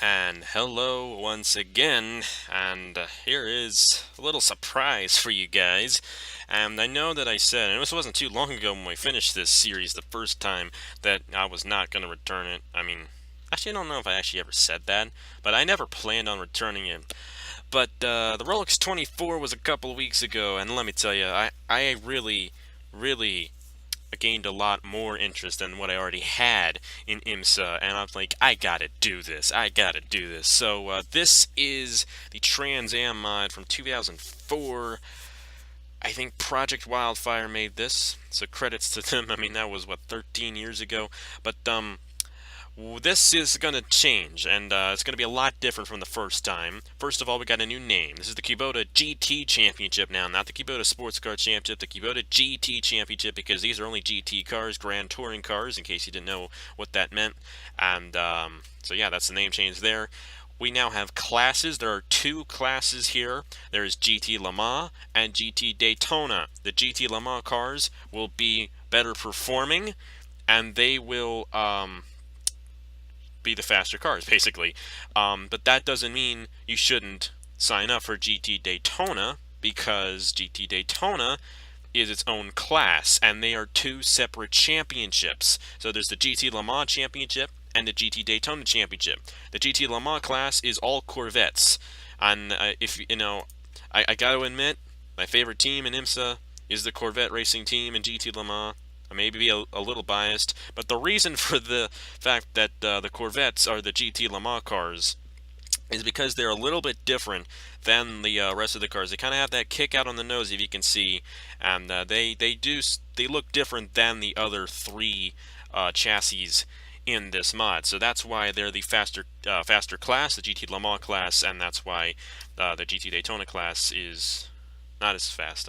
And hello once again, and here is a little surprise for you guys. And I know that I said, and this wasn't too long ago when we finished this series the first time, that I was not going to return it. Actually, I don't know if I actually ever said that, but I never planned on returning it. But the Rolex 24 was a couple weeks ago, and let me tell you, I really gained a lot more interest than what I already had in IMSA, and I was like, I gotta do this. So this is the Trans Am mod from 2004. I think Project Wildfire made this, so credits to them. That was, 13 years ago? But this is going to change, and it's going to be a lot different from the first time. First of all, we got a new name. This is the Kubota GT Championship now, not the Kubota Sports Car Championship, the Kubota GT Championship, because these are only GT cars, Grand Touring cars, in case you didn't know what that meant. And so yeah, that's the name change there. We now have classes. There are two classes here. There is GT Le Mans and GT Daytona. The GT Le Mans cars will be better performing, and they will be the faster cars, basically. But that doesn't mean you shouldn't sign up for GT Daytona, because GT Daytona is its own class, and they are two separate championships. So there's the GT Le Mans Championship and the GT Daytona Championship. The GT Le Mans class is all Corvettes, and if you know, I got to admit, my favorite team in IMSA is the Corvette racing team in GT Le Mans. I may be a little biased, but the reason for the fact that the Corvettes are the GT Le Mans cars is because they're a little bit different than the rest of the cars. They kind of have that kick out on the nose, if you can see, and they look different than the other three chassis in this mod. So that's why they're the faster class, the GT Le Mans class, and that's why the GT Daytona class is not as fast.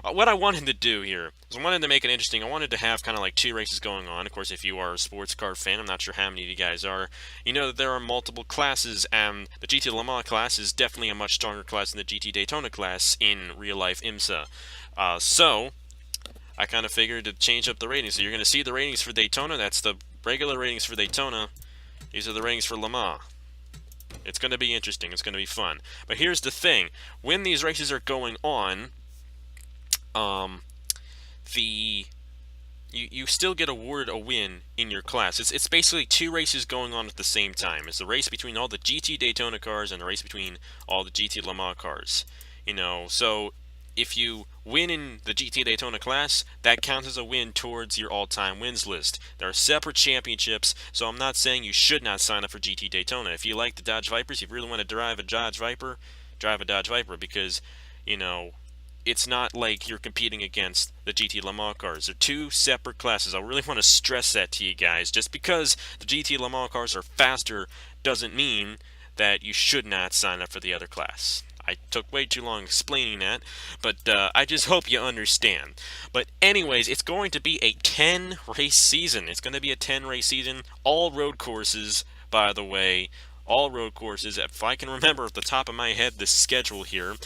What I wanted to do here is I wanted to make it interesting. I wanted to have kind of like two races going on. Of course, if you are a sports car fan, I'm not sure how many of you guys are, you know that there are multiple classes, and the GT Le Mans class is definitely a much stronger class than the GT Daytona class in real-life IMSA. So I kind of figured to change up the ratings. So you're going to see the ratings for Daytona. That's the regular ratings for Daytona. These are the ratings for Le Mans. It's going to be interesting. It's going to be fun. But here's the thing. When these races are going on, you still get awarded a win in your class. It's basically two races going on at the same time. It's a race between all the GT Daytona cars and a race between all the GT Le Mans cars. So if you win in the GT Daytona class, that counts as a win towards your all-time wins list. There are separate championships, so I'm not saying you should not sign up for GT Daytona. If you like the Dodge Vipers, if you really want to drive a Dodge Viper, drive a Dodge Viper, because, it's not like you're competing against the GT Le Mans cars. They're two separate classes. I really want to stress that to you guys. Just because the GT Le Mans cars are faster doesn't mean that you should not sign up for the other class. I took way too long explaining that, but I just hope you understand. But anyways, it's going to be a 10-race season. It's going to be a 10-race season. All road courses, by the way. All road courses. If I can remember off the top of my head the schedule here.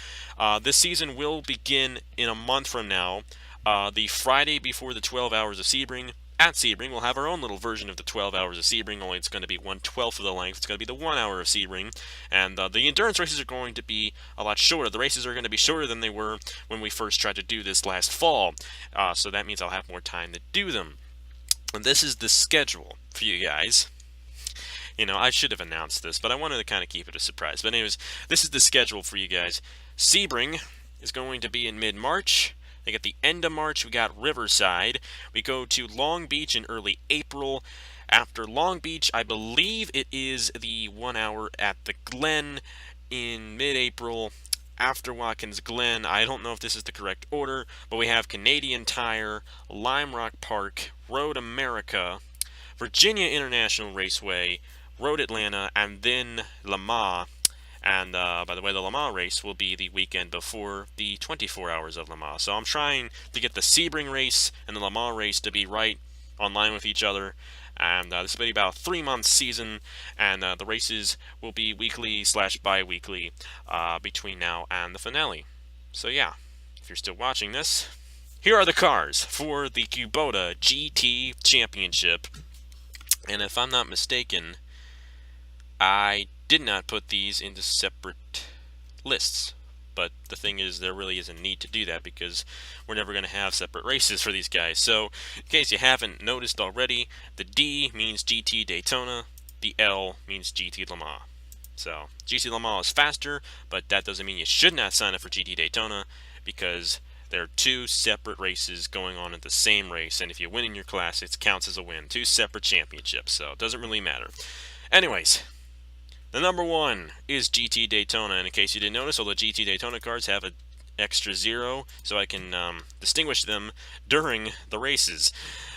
This season will begin in a month from now. The Friday before the 12 Hours of Sebring. At Sebring, we'll have our own little version of the 12 Hours of Sebring, only it's going to be 1/12 of the length. It's going to be the 1 hour of Sebring, and the endurance races are going to be a lot shorter. The races are going to be shorter than they were when we first tried to do this last fall, so that means I'll have more time to do them. And this is the schedule for you guys. I should have announced this, but I wanted to kind of keep it a surprise. But anyways, this is the schedule for you guys. Sebring is going to be in mid-March. I think at the end of March, we got Riverside. We go to Long Beach in early April. After Long Beach, I believe it is the 1 hour at the Glen in mid-April. After Watkins Glen, I don't know if this is the correct order, but we have Canadian Tire, Lime Rock Park, Road America, Virginia International Raceway, Road Atlanta, and then Le Mans. And by the way, the Le Mans race will be the weekend before the 24 Hours of Le Mans. So I'm trying to get the Sebring race and the Le Mans race to be right online with each other. And this will be about a 3-month season, and the races will be weekly/bi-weekly between now and the finale. So yeah, if you're still watching this, here are the cars for the Kubota GT Championship. And if I'm not mistaken, I did not put these into separate lists. But the thing is, there really isn't need to do that because we're never going to have separate races for these guys. So, in case you haven't noticed already, the D means GT Daytona, the L means GT Le Mans. So, GT Le Mans is faster, but that doesn't mean you should not sign up for GT Daytona because there are two separate races going on at the same race, and if you win in your class, it counts as a win. Two separate championships, so it doesn't really matter. Anyways, the number one is GT Daytona, and in case you didn't notice, all the GT Daytona cars have an extra 0, so I can distinguish them during the races.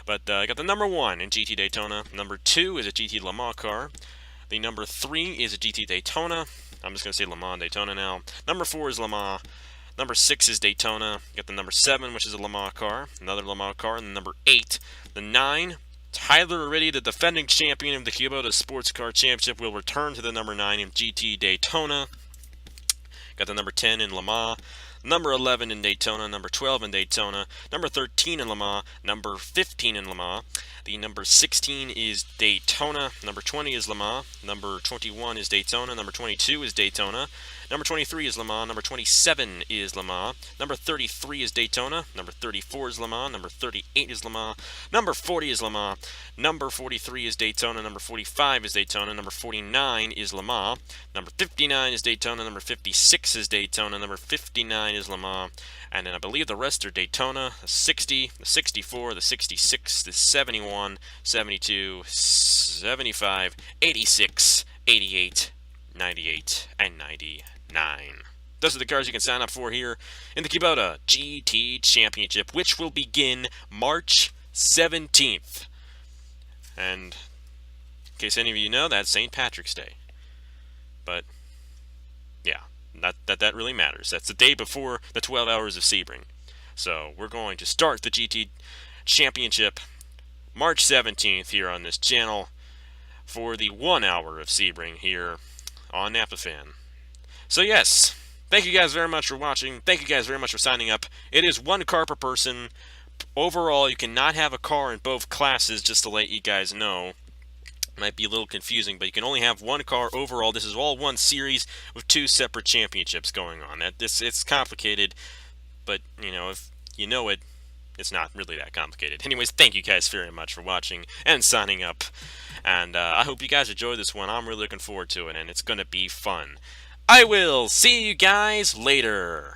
But I got the number 1 in GT Daytona. Number 2 is a GT Le Mans car. The number 3 is a GT Daytona. I'm just going to say Le Mans Daytona now. Number 4 is Le Mans. Number 6 is Daytona. You got the number 7, which is a Le Mans car. Another Le Mans car. And the number 8. The 9, Tyler Oriti, the defending champion of the Kubota Sports Car Championship, will return to the number 9 in GT Daytona. Got the number 10 in Le Mans. Number 11 in Daytona, number 12 in Daytona, number 13 in Le Mans, number 15 in Le Mans. The number 16 is Daytona, number 20 is Le Mans, number 21 is Daytona, number 22 is Daytona, number 23 is Le Mans, number 27 is Le Mans, number 33 is Daytona, number 34 is Le Mans, number 38 is Le Mans, number 40 is Le Mans, number 43 is Daytona, number 45 is Daytona, number 49 is Le Mans, number 59 is Daytona, number 56 is Daytona, number 59 is Le Mans, and then I believe the rest are Daytona, the 60, the 64, the 66, the 71, 72, 75, 86, 88, 98, and 99. Those are the cars you can sign up for here in the Kubota GT Championship, which will begin March 17th. And in case any of you know, that's St. Patrick's Day. But yeah, not that really matters. That's the day before the 12 hours of Sebring. So we're going to start the GT Championship March 17th here on this channel for the 1 hour of Sebring here on NapaFan. So yes, thank you guys very much for watching. Thank you guys very much for signing up. It is 1 car per person. Overall, you cannot have a car in both classes, just to let you guys know. Might be a little confusing, but you can only have 1 car overall. This is all one series with 2 separate championships going on. It's complicated, but you know, if you know it, it's not really that complicated. Anyways, thank you guys very much for watching and signing up. And I hope you guys enjoy this one. I'm really looking forward to it, and it's going to be fun. I will see you guys later.